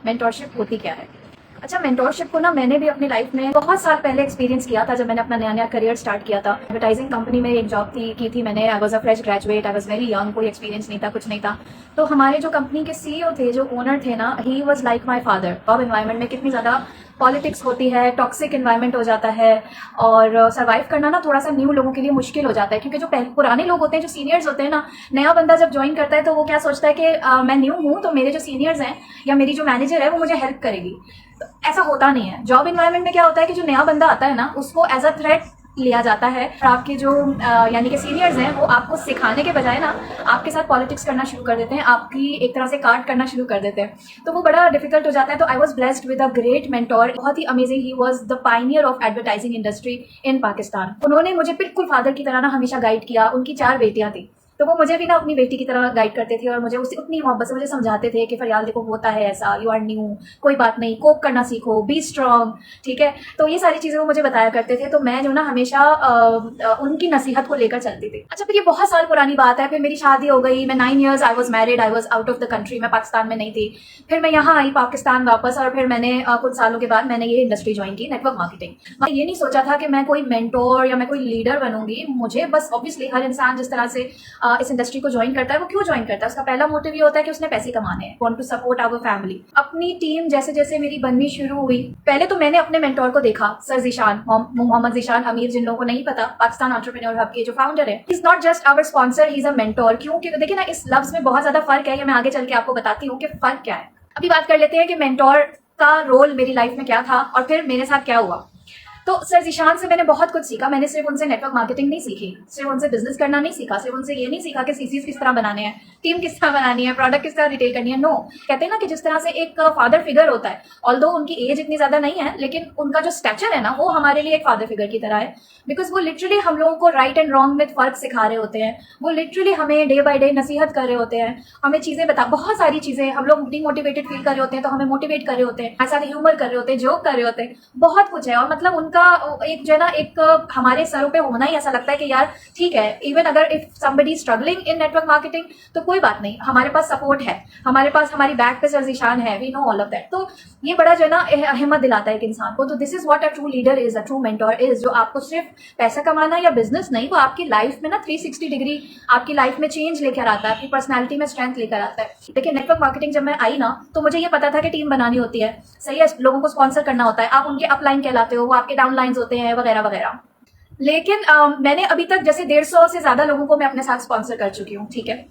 Mentorship होती क्या है। अच्छा, मेंटोरशिप को ना मैंने भी अपनी लाइफ में बहुत साल पहले एक्सपीरियंस किया था, जब मैंने अपना नया नया करियर स्टार्ट किया था। एडवर्टाइजिंग कंपनी में एक जॉब की थी मैंने। I was a fresh graduate, I was very young, कोई एक्सपीरियंस नहीं था, कुछ नहीं था। तो हमारे जो कंपनी के सीईओ थे, जो ओनर थे ना, he was like my father. Job environment में कितनी ज़्यादा पॉलिटिक्स होती है, टॉक्सिक इन्वायरमेंट हो जाता है, और सर्वाइव करना ना थोड़ा सा न्यू लोगों के लिए मुश्किल हो जाता है, क्योंकि जो पुराने लोग होते हैं, जो सीनियर्स होते हैं ना, नया बंदा जब ज्वाइन करता है तो वो क्या सोचता है कि मैं न्यू हूँ तो मेरे जो सीनियर्स हैं या मेरी जो मैनेजर है वो मुझे हेल्प करेगी। तो ऐसा होता नहीं है। जॉब इन्वायरमेंट में क्या होता है कि जो नया बंदा आता है ना, उसको एज अ थ्रेट लिया जाता है, और आपके जो यानी कि सीनियर्स हैं वो आपको सिखाने के बजाय ना आपके साथ पॉलिटिक्स करना शुरू कर देते हैं, आपकी एक तरह से काट करना शुरू कर देते हैं। तो वो बड़ा डिफिकल्ट हो जाता है। तो I was blessed with a great mentor, बहुत ही amazing. He was the pioneer of advertising industry in Pakistan. उन्होंने मुझे बिल्कुल फादर की तरह ना हमेशा गाइड किया। उनकी 4 बेटियां थी, तो वो मुझे भी ना अपनी बेटी की तरह गाइड करते थे, और मुझे उससे उतनी मोहब्बत से मुझे समझाते थे कि फरियाल देखो होता है ऐसा, यू आर न्यू, कोई बात नहीं, कोप करना सीखो, बी स्ट्रांग, ठीक है। तो ये सारी चीज़ें वो मुझे बताया करते थे। तो मैं जो ना हमेशा उनकी नसीहत को लेकर चलती थी। अच्छा, फिर ये बहुत साल पुरानी बात है, फिर मेरी शादी हो गई। मैं 9 years I was married, I was out of the country, मैं पाकिस्तान में नहीं थी। फिर मैं यहाँ आई पाकिस्तान वापस, और फिर मैंने कुछ सालों के बाद मैंने ये इंडस्ट्री ज्वाइन की, नेटवर्क मार्केटिंग। मैं ये नहीं सोचा था कि मैं कोई मेंटोर या मैं कोई लीडर बनूंगी। मुझे बस ऑब्वियसली हर इंसान जिस तरह से इस इंडस्ट्री को ज्वाइन करता है, वो क्यों ज्वाइन करता है, उसका पहला मोटिव ये होता है कि उसने पैसे कमाने हैं, want to support our family. अपनी टीम जैसे जैसे मेरी बननी शुरू हुई, पहले तो मैंने अपने मेंटोर को देखा, सर जीशान, मोहम्मद जीशान अमीर, जिन लोगों को नहीं पता, पाकिस्तान एंटरप्रेन्योर हब के जो फाउंडर है। He is not just our sponsor, he is a mentor. क्योंकि देखिए ना, इस लफ्ज में बहुत ज्यादा फर्क है। ये मैं आगे चल के आपको बताती हूँ कि फर्क क्या है। अभी बात कर लेते हैं कि मेंटोर का रोल मेरी लाइफ में क्या था और फिर मेरे साथ क्या हुआ। तो सर जीशान से मैंने बहुत कुछ सीखा। मैंने सिर्फ उनसे नेटवर्क मार्केटिंग नहीं सीखी, सिर्फ उनसे बिजनेस करना नहीं सीखा, सिर्फ उनसे ये नहीं सीखा कि सीसीज किस तरह बनाने हैं, टीम किस तरह बनानी है, प्रोडक्ट किस तरह रिटेल करनी है। नो, कहते हैं ना कि जिस तरह से एक फादर फिगर होता है, ऑल्दो उनकी एज इतनी ज्यादा नहीं है, लेकिन उनका जो स्टैचर है ना, वो हमारे लिए एक फादर फिगर की तरह है। बिकॉज वो लिटरली हम लोगों को राइट एंड रॉन्ग में फर्क सिखा रहे होते हैं। वो लिटरली हमें डे बाय डे नसीहत कर रहे होते हैं, हमें चीजें बहुत सारी चीजें, हम लोग डिमोटिवेटेड फील कर रहे होते हैं तो हमें मोटिवेट कर रहे होते हैं, हमारे साथ ह्यूमर कर रहे होते हैं, जोक कर रहे होते हैं, बहुत कुछ है। और मतलब उनका एक जो है ना, एक हमारे सरों पे होना ही ऐसा लगता है कि यार ठीक है, इवन अगर if somebody struggling in network marketing तो कोई बात नहीं, हमारे पास सपोर्ट है, हमारे पास हमारी बैक पे सर जीशान है, we know all of that. तो ये बड़ा जो है ना हिम्मत दिलाता है एक इंसान को। तो this is what a true leader is, a true mentor is, जो आपको सिर्फ पैसा कमाना या बिजनेस नहीं, वो आपकी लाइफ में ना 360 डिग्री आपकी लाइफ में चेंज लेकर आता है, आपकी पर्सनैलिटी में स्ट्रेंथ लेकर आता है। देखिए, नेटवर्क मार्केटिंग जब मैं आई ना, तो मुझे ये पता था कि टीम बनानी होती है, सही है, लोगों को स्पॉन्सर करना होता है, आप उनके अपलाइन कहलाते हो, वो आपके डाउनलाइंस होते हैं, वगैरह वगैरह। लेकिन मैंने अभी तक जैसे 150 से ज्यादा लोगों को मैं अपने साथ स्पॉन्सर कर चुकी हूँ, ठीक है।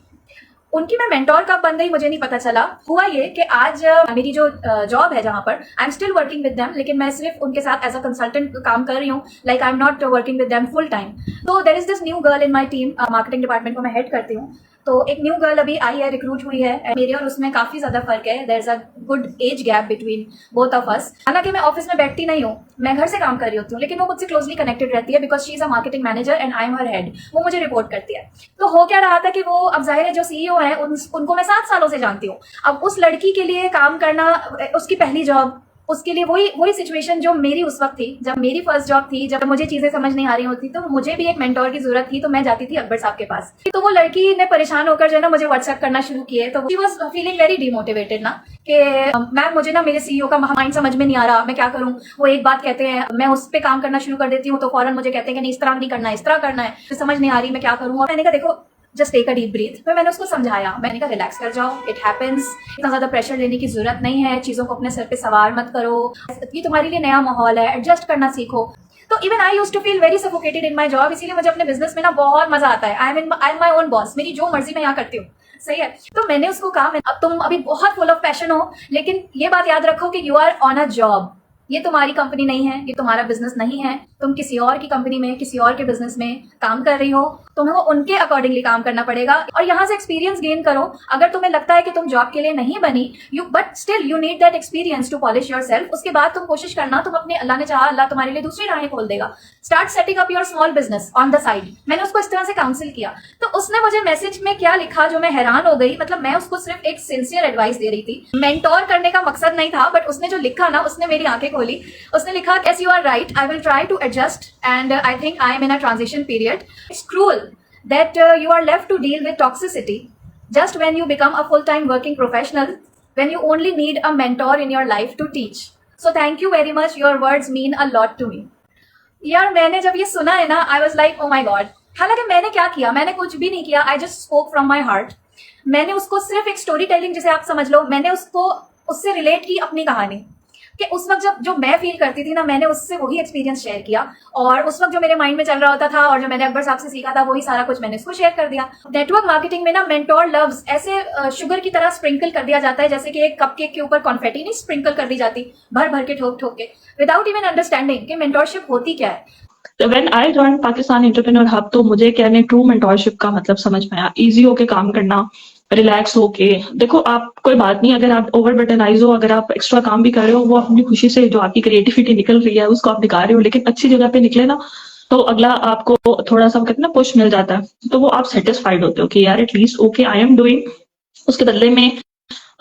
उनकी मैं मेंटोर कब बन गई मुझे नहीं पता चला। हुआ ये कि आज मेरी जो जॉब है जहां पर I am still working with them, लेकिन मैं सिर्फ उनके साथ एज अ कंसल्टेंट काम कर रही हूँ, like I am not working with them full time. तो there is this new girl in my team, marketing department को मैं हेड करती हूँ। तो एक न्यू गर्ल अभी आई है, रिक्रूट हुई है, मेरे और उसमें काफी ज्यादा फर्क है। There is a good age gap between both of us. हालांकि मैं ऑफिस में बैठती नहीं हूँ, मैं घर से काम कर रही होती हूँ, लेकिन वो मुझसे क्लोजली कनेक्टेड रहती है, because she is a marketing manager and I am her head. वो मुझे रिपोर्ट करती है। तो हो क्या रहा था कि वो, अब जाहिर है जो सीईओ है उनको मैं 7 सालों से जानती हूँ। अब उस लड़की के लिए काम करना, उसकी पहली जॉब, उसके लिए वही सिचुएशन जो मेरी उस वक्त थी, जब मेरी फर्स्ट जॉब थी, जब मुझे चीजें समझ नहीं आ रही होती, तो मुझे भी एक मेंटोर की जरूरत थी। तो मैं जाती थी अकबर साहब के पास। तो वो लड़की ने परेशान होकर जो है ना मुझे व्हाट्सएप करना शुरू किए। तो she was feeling very demotivated ना, कि मैम मुझे ना मेरे सीईओ का माइंड समझ में नहीं आ रहा, मैं क्या करूं। वो एक बात कहते हैं, मैं उस पर काम करना शुरू कर देती हूँ, तो फौरन मुझे कहते हैं कि नहीं, इस तरह नहीं करना है, इस तरह करना है, तो समझ नहीं आ रही मैं क्या करूँ। और मैंने कहा देखो, just take a deep breath. फिर मैंने उसको समझाया, मैंने कहा रिलैक्स कर जाओ, इट हैपेंस, इतना ज्यादा प्रेशर लेने की जरूरत नहीं है, चीजों को अपने सर पे सवार मत करो, ये तुम्हारे लिए नया माहौल है, एडजस्ट करना सीखो। तो even I used to feel very suffocated in my job, इसीलिए मुझे अपने बिजनेस में ना बहुत मजा आता है। I am my own boss, मेरी जो मर्जी मैं यहाँ करती हूँ, सही है। तो मैंने उसको कहा, अब तुम अभी बहुत फुल ऑफ पैशन हो, लेकिन ये बात याद रखो कि you are on a job, ये तुम्हारी कंपनी नहीं है, ये तुम्हारा बिजनेस नहीं है, तुम किसी और की कंपनी में, किसी और के बिजनेस में काम कर रही हो, तुम्हें वो उनके अकॉर्डिंगली काम करना पड़ेगा और यहाँ से एक्सपीरियंस गेन करो। अगर तुम्हें लगता है कि तुम जॉब के लिए नहीं बनी, but still you need that experience to polish yourself. उसके बाद तुम कोशिश करना, तुम अपने, अल्लाह ने चाहा, अल्लाह तुम्हारे लिए दूसरी राहें खोल देगा। Start setting up your small business on the side. मैंने उसको इस तरह से काउंसिल किया। तो उसने मुझे मैसेज में क्या लिखा जो मैं हैरान हो गई। मतलब मैं उसको सिर्फ एक सिंसियर एडवाइस दे रही थी, मेंटोर करने का मकसद नहीं था, बट उसने जो लिखा ना, उसने मेरी आंखें खोली। उसने लिखा, yes you are right, I will try to adjust and I think I am in a transition period. It's cruel that you are left to deal with toxicity just when you become a full-time working professional when you only need a mentor in your life to teach. So thank you very much. Your words mean a lot to me. यार मैंने जब ये सुना है ना, I was like oh my God. हालांकि मैंने क्या किया, मैंने कुछ भी नहीं किया, I just spoke from my heart. मैंने उसको सिर्फ एक स्टोरी टेलिंग जिसे आप समझ लो, मैंने उसको उससे रिलेट की अपनी कहानी कि उस वक्त जब जो मैं फील करती थी ना, मैंने उससे वही एक्सपीरियंस शेयर किया। और उस वक्त जो मेरे माइंड में चल रहा होता था और जो मैंने अकबर साहब से सीखा था, वही सारा कुछ मैंने इसको शेयर कर दिया। नेटवर्क मार्केटिंग में ना मेंटोर लव्स ऐसे शुगर की तरह स्प्रिंकल कर दिया जाता है, जैसे कि एक कपकेक के ऊपर कॉन्फेटी नहीं स्प्रिंकल कर दी जाती भर भर के ठोक ठोक के, विदाउट इवन अंडरस्टैंडिंग कि मेंटोरशिप होती क्या है। When I join Pakistan entrepreneur hub, तो मुझे कहने ट्रू मेंटोरशिप का मतलब समझ में आया। इजी होके काम करना, रिलैक्स होके। देखो, आप कोई बात नहीं, अगर आप ओवर बर्डनाइज हो, अगर आप एक्स्ट्रा काम भी कर रहे हो, वो अपनी खुशी से जो आपकी क्रिएटिविटी निकल रही है उसको आप दिखा रहे हो, लेकिन अच्छी जगह पे निकले ना, तो अगला आपको थोड़ा सा कहते हैं ना पुश मिल जाता है, तो वो आप सेटिस्फाइड होते हो कि यार at least okay I am doing, उसके बदले में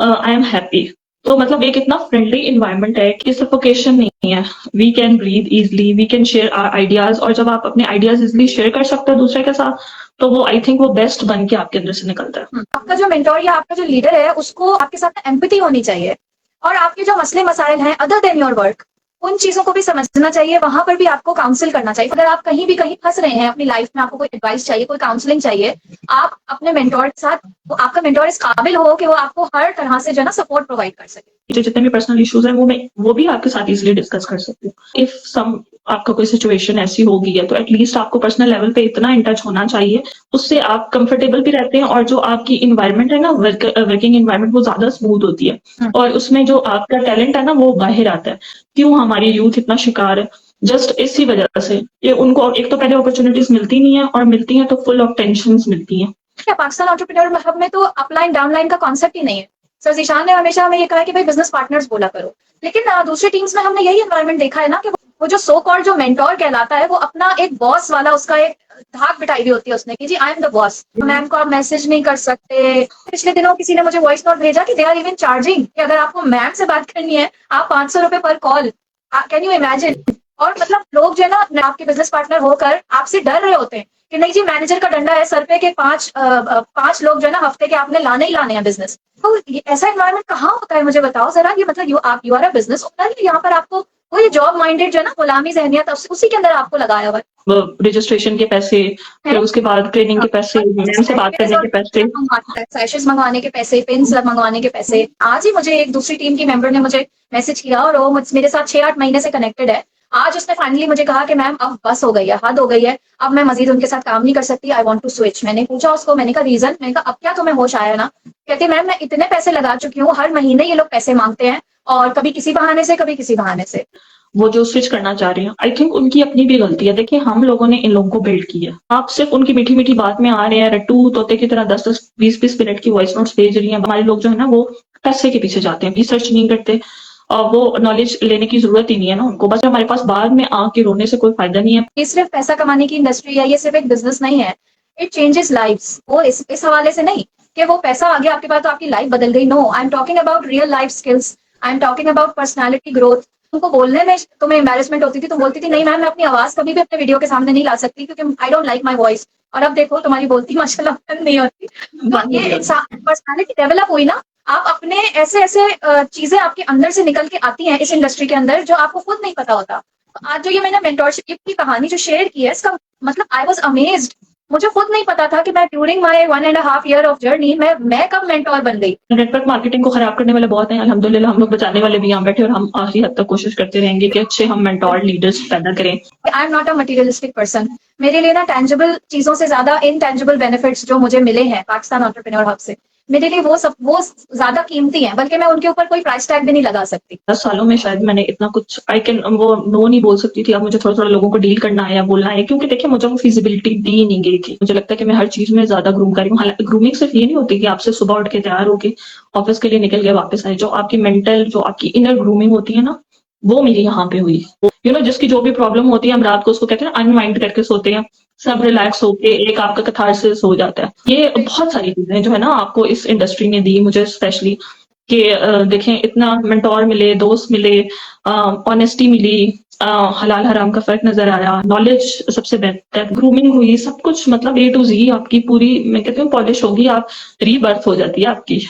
आई एम हैप्पी। तो मतलब एक इतना फ्रेंडली इन्वायरमेंट है कि सफोकेशन नहीं है। We can breathe easily, we can share our ideas, और जब आप अपने आइडियाज इजली शेयर कर सकते हो दूसरे के साथ, तो वो आई थिंक वो बेस्ट बन के आपके अंदर से निकलता है। आपका जो मेंटोर या आपका जो लीडर है, उसको आपके साथ एम्पैथी होनी चाहिए, और आपके जो मसले मसाइल हैं अदर देन योर वर्क, उन चीजों को भी समझना चाहिए, वहां पर भी आपको काउंसिल करना चाहिए। अगर आप कहीं फंस रहे हैं अपनी लाइफ में, आपको कोई एडवाइस चाहिए, कोई काउंसलिंग चाहिए, आप अपने मेंटोर के साथ, आपका मेंटोर इस काबिल हो कि वो आपको हर तरह से जो है ना सपोर्ट प्रोवाइड कर सके। जितने भी पर्सनल इश्यूज हैं वो भी आपके साथ इजीली डिस्कस कर सकते हो। इफ सम आपका कोई सिचुएशन ऐसी हो गई है, तो एटलीस्ट आपको पर्सनल लेवल पे इतना इन टच होना चाहिए, उससे आप कंफर्टेबल भी रहते हैं, और जो आपकी इन्वायरमेंट है ना, वर्किंग इन्वायरमेंट, वो ज्यादा स्मूथ होती है, और उसमें जो आपका टैलेंट है ना, वो बाहर आता है। क्यों हमारी यूथ इतना शिकार है? जस्ट इसी वजह से, ये उनको एक तो पहले अपॉर्चुनिटीज मिलती नहीं है, और मिलती हैं तो फुल ऑफ टेंशंस मिलती हैं। पाकिस्तान एंटरप्रेन्योर हब में तो अपलाइन डाउनलाइन का कॉन्सेप्ट ही नहीं है। सर जीशान ने हमेशा हमें ये कहा कि भाई बिजनेस पार्टनर्स बोला करो, लेकिन दूसरी टीम्स में हमने यही एनवायरनमेंट देखा है ना कि वो जो सो कॉल्ड जो मेंटोर कहलाता है, वो अपना एक बॉस वाला उसका एक धाक बिठाई हुई होती है उसने कि जी I am the boss, ma'am को आप मैसेज नहीं कर सकते। पिछले दिनों किसी ने मुझे वॉइस नोट भेजा कि दे आर इवन चार्जिंग कि अगर आपको मैम से बात करनी है, आप 500 रुपए पर कॉल। Can you imagine? और मतलब लोग जो है ना आपके बिजनेस पार्टनर होकर आपसे डर रहे होते हैं कि नहीं जी मैनेजर का डंडा है सर पे के पांच लोग जो है ना हफ्ते के आपने लाने ही लाने हैं बिजनेस। तो ऐसा एनवायरनमेंट कहाँ होता है, मुझे बताओ जरा। ये मतलब you are a business owner, यहाँ पर आपको कोई जॉब माइंडेड जो है ना गुलामी जहनियत उसी के अंदर आपको लगाया हुआ है। रजिस्ट्रेशन के पैसे, फिर उसके बाद ट्रेनिंग के पैसे, मैम से बात करने के पैसे, सैशेस मंगवाने के पैसे, पिन्स मंगवाने के पैसे। आज ही मुझे एक दूसरी टीम की मेंबर ने मुझे मैसेज किया, और वो मेरे साथ 6-8 महीने से कनेक्टेड है। आज उसने फाइनली मुझे कहा कि मैम अब बस हो गई है, हद हो गई है, अब मैं मजीद उनके साथ काम नहीं कर सकती, आई वांट टू स्विच। मैंने पूछा उसको, मैंने कहा रीजन? मैंने कहा अब क्या तुम्हें होश आया ना? कहती मैम मैं इतने पैसे लगा चुकी हूँ, हर महीने ये लोग पैसे मांगते हैं, और कभी किसी बहाने से कभी किसी बहाने से। वो जो स्विच करना चाह रही हैं, आई थिंक उनकी अपनी भी गलती है। देखिए, हम लोगों ने इन लोगों को बिल्ड किया। आप सिर्फ उनकी मीठी मीठी बात में आ रहे हैं, रट्टू तोते की तरह 10-10, 20-20 मिनट की वॉइस नोट्स भेज रही हैं। हमारे लोग जो है ना, वो पैसे के पीछे जाते हैं, रिसर्च नहीं करते, और वो नॉलेज लेने की जरूरत ही नहीं है ना उनको। बस हमारे पास बाद में आके रोने से कोई फायदा नहीं है। ये सिर्फ पैसा कमाने की इंडस्ट्री है, ये सिर्फ एक बिजनेस नहीं है। It changes lives. वो इस हवाले से नहीं कि वो पैसा आ गया आपके पास तो आपकी लाइफ बदल गई। No, I am talking about real life skills, I am talking about personality growth. तुमको बोलने में तुम्हें एम्बैरेसमेंट होती थी, तुम बोलती थी नहीं मैम मैं अपनी आवाज कभी भी अपने वीडियो के सामने नहीं ला सकती क्योंकि I don't like my voice, और अब देखो तुम्हारी बोलती माशाल्लाह नहीं होती। तो ये पर्सनैलिटी डेवलप हुई ना, आप अपने ऐसे ऐसे चीजें आपके अंदर से निकल के आती हैं इस इंडस्ट्री के अंदर जो आपको खुद नहीं पता होता। तो आज जो ये मैंने मेंटोरशिप की कहानी जो शेयर की है, इसका मतलब आई वाज अमेज्ड। मुझे खुद नहीं पता था कि मैं during my 1.5 year of journey मैं कब मेंटोर बन गई। नेटवर्क मार्केटिंग को खराब करने वाले बहुत हैं, अल्हम्दुलिल्लाह हम लोग बचाने वाले भी यहाँ बैठे, और हम आखिरी हद तक कोशिश करते रहेंगे कि अच्छे हम मेंटोर लीडर्स पैदा करें। आई am not a materialistic person. मेरे लिए ना टेंजिबल चीजों से ज्यादा इनटेंजिबल बेनिफिट्स जो मुझे मिले हैं पाकिस्तान एंटरप्रेन्योर हब से, मेरे लिए वो ज्यादा कीमती हैं, बल्कि मैं उनके ऊपर कोई प्राइस टैग भी नहीं लगा सकती। 10 सालों में शायद मैंने इतना कुछ वो नो नहीं बोल सकती थी। अब मुझे थोड़ा थोड़ा लोगों को डील करना है या बोलना है, क्योंकि देखिए मुझे वो फिजिबिलिटी दी नहीं गई थी। मुझे लगता है कि मैं हर चीज में ज्यादा ग्रूम कर रही हूँ। हालांकि ग्रूमिंग सिर्फ ये नहीं होती कि आपसे सुबह उठ के तैयार होके ऑफिस के लिए निकल गए वापस आए। जो आपकी मेंटल, जो आपकी इनर ग्रूमिंग होती है ना, वो मेरी यहाँ पे हुई। जिसकी जो भी प्रॉब्लम होती है, हम रात को उसको कहते हैं अनवाइंड करके सोते हैं, सब रिलैक्स होके एक आपका कैथारसिस हो जाता है। ये बहुत सारी चीजें जो है ना आपको इस इंडस्ट्री ने दी, मुझे स्पेशली, कि देखें इतना मेंटोर मिले, दोस्त मिले, ऑनेस्टी मिली, हलाल हराम का फर्क नजर आया, नॉलेज सबसे बेहतर, ग्रूमिंग हुई, सब कुछ मतलब A to Z आपकी पूरी, मैं कहती हूँ पॉलिश होगी, आप रीबर्थ हो जाती है आपकी।